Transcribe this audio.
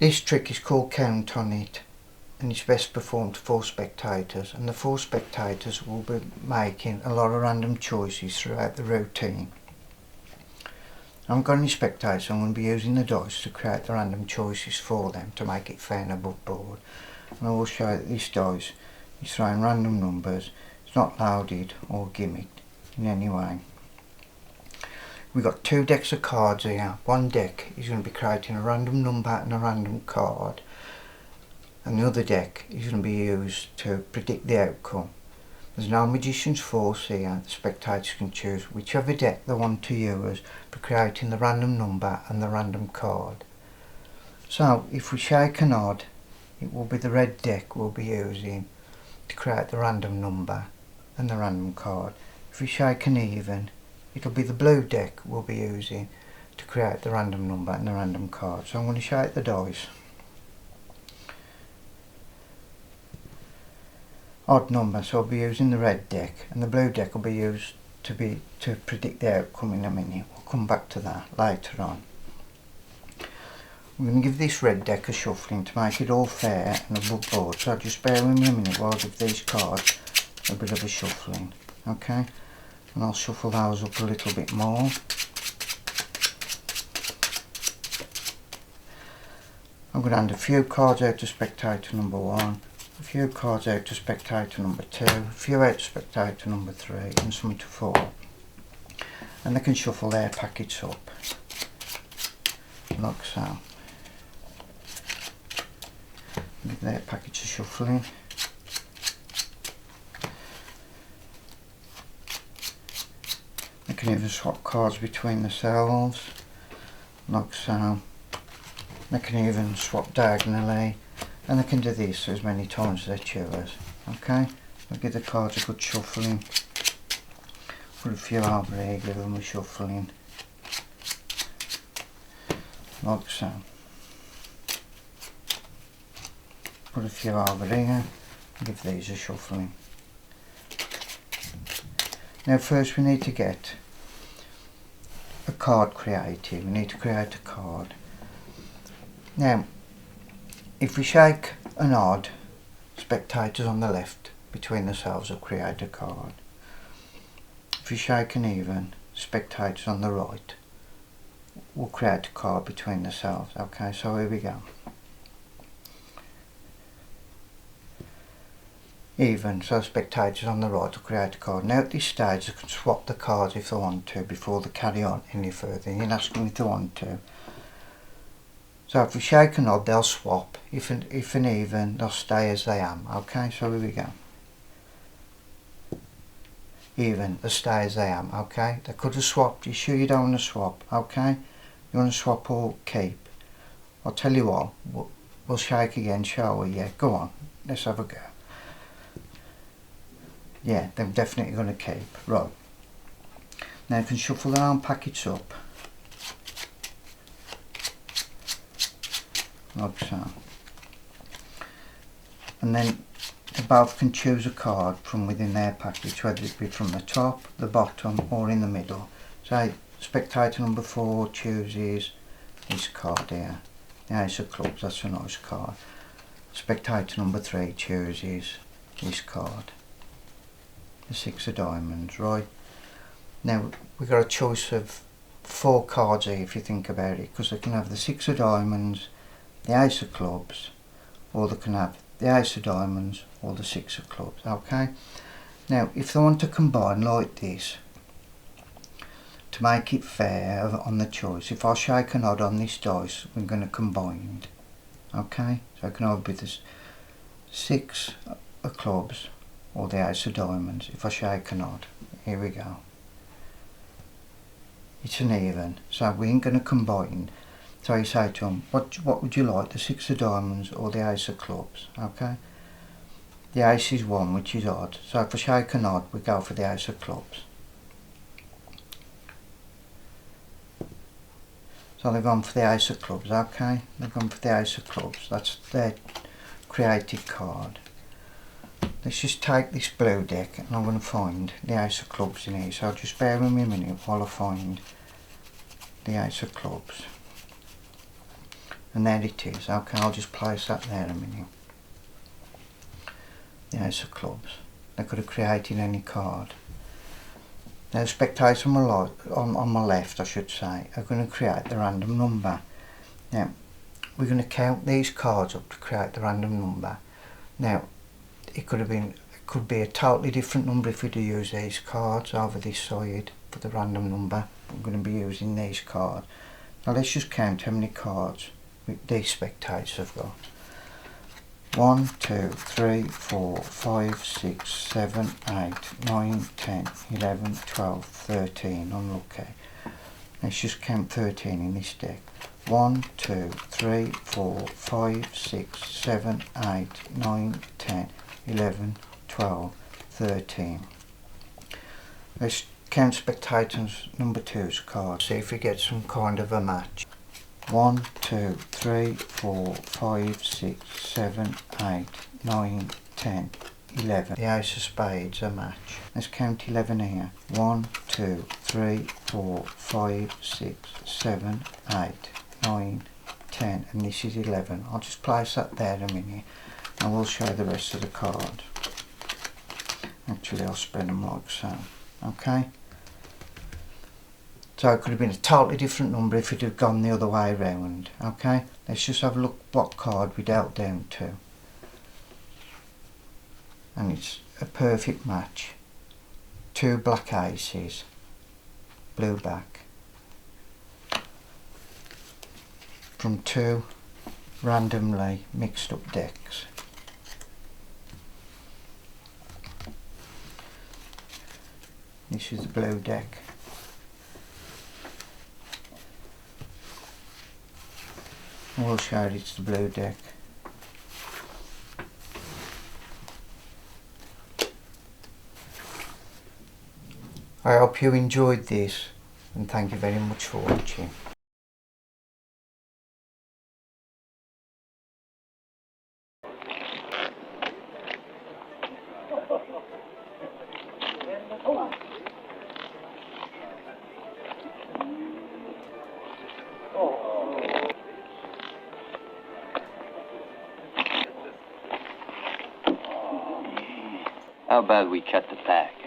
This trick is called Count On It, and it's best performed to 4 spectators, and the 4 spectators will be making a lot of random choices throughout the routine. I haven't got any spectators, so I'm going to be using the dice to create the random choices for them to make it fair and above board. And I will show you that this dice is throwing random numbers. It's not loaded or gimmicked in any way. We've got 2 decks of cards here. One deck is going to be creating a random number and a random card, and the other deck is going to be used to predict the outcome. There's no magician's force here. The spectators can choose whichever deck they want to use for creating the random number and the random card. So if we shake a nod, it will be the red deck we'll be using to create the random number and the random card. If we shake an even, it'll be the blue deck we'll be using to create the random number and the random card. So I'm going to shake the dice. Odd number, so I'll be using the red deck, and the blue deck will be used to predict the outcome in a minute. We'll come back to that later on. I'm going to give this red deck a shuffling to make it all fair and above board, so just bear with me a minute while I give these cards a bit of a shuffling, okay? And I'll shuffle those up a little bit more. I'm going to hand a few cards out to spectator number 1, a few cards out to spectator number 2, a few out to spectator number 3, and some to 4. And they can shuffle their packets up, like so. Give their packets a shuffling. They can even swap cards between themselves, like so. They can even swap diagonally, and they can do this as many times as they choose. Okay, I'll give the cards a good shuffling. Put a few over here, give them a shuffling, like so. Put a few over here, and give these a shuffling. Now first we need to get a card created. We need to create a card. Now if we shake a nod, spectators on the left between themselves will create a card. If we shake an even, spectators on the right will create a card between themselves. Okay, so here we go. Even, so spectators on the right will create a card. Now at this stage they can swap the cards if they want to before they carry on any further. You'll ask them if they want to. So if we shake a nod, they'll swap. If an even, they'll stay as they am. Okay, so here we go. Even, they stay as they am. Okay, they could have swapped. You sure you don't want to swap? Okay, you want to swap or keep? I'll tell you what, we'll shake again, shall we? Yeah, go on, let's have a go. Yeah, they're definitely going to keep. Right. Now you can shuffle their own packets up, like so. And then they both can choose a card from within their package, whether it be from the top, the bottom, or in the middle. So spectator number 4 chooses this card here, the Ace of Clubs. That's a nice card. Spectator number 3 chooses this card, the 6 of Diamonds. Right, now we've got a choice of 4 cards here if you think about it, because they can have the 6 of Diamonds, the Ace of Clubs, or they can have the Ace of Diamonds or the 6 of Clubs. Okay, now if they want to combine like this to make it fair on the choice, if I shake a nod on this dice, we're going to combine. Okay, so it can either be the 6 of Clubs or the Ace of Diamonds. If I shake a nod, here we go, it's an even, so we ain't going to combine. So you say to them, what would you like, the 6 of Diamonds or the Ace of Clubs? Okay, the Ace is 1, which is odd, so if I shake a nod, we go for the Ace of Clubs. So they've gone for the Ace of Clubs. Okay, they've gone for the Ace of Clubs. That's their created card. Let's just take this blue deck, and I'm going to find the Ace of Clubs in here, so just bear with me a minute while I find the Ace of Clubs. And there it is. Okay, I'll just place that there a minute. The Ace of Clubs. They could have created any card. Now, spectators on my left, I should say, are going to create the random number. Now, we're going to count these cards up to create the random number. Now, it could be a totally different number if we'd use these cards over this side for the random number. I'm going to be using these cards. Now, let's just count how many cards these spectators have got. 1, 2, 3, 4, 5, 6, 7, 8, 9, 10, 11, 12, 13. Unlucky. Let's just count 13 in this deck. 1, 2, 3, 4, 5, 6, 7, 8, 9, 10, 11, 12, 13. Let's count spectators number 2's card. See if we get some kind of a match. 1, 2, 3, 4, 5, 6, 7, 8, 9, 10, 11. The Ace of Spades a match. Let's count 11 here. 1, 2, 3, 4, 5, 6, 7, 8, 9, 10, and this is 11. I'll just place that there a minute and we'll show the rest of the card. Actually, I'll spread them like so. Okay? So it could have been a totally different number if it had gone the other way around. Okay? Let's just have a look what card we dealt down to. And it's a perfect match. 2 black aces, blue back. From 2 randomly mixed up decks. This is the blue deck. We'll show it, it's the blue deck. I hope you enjoyed this and thank you very much for watching. How about we cut the pack?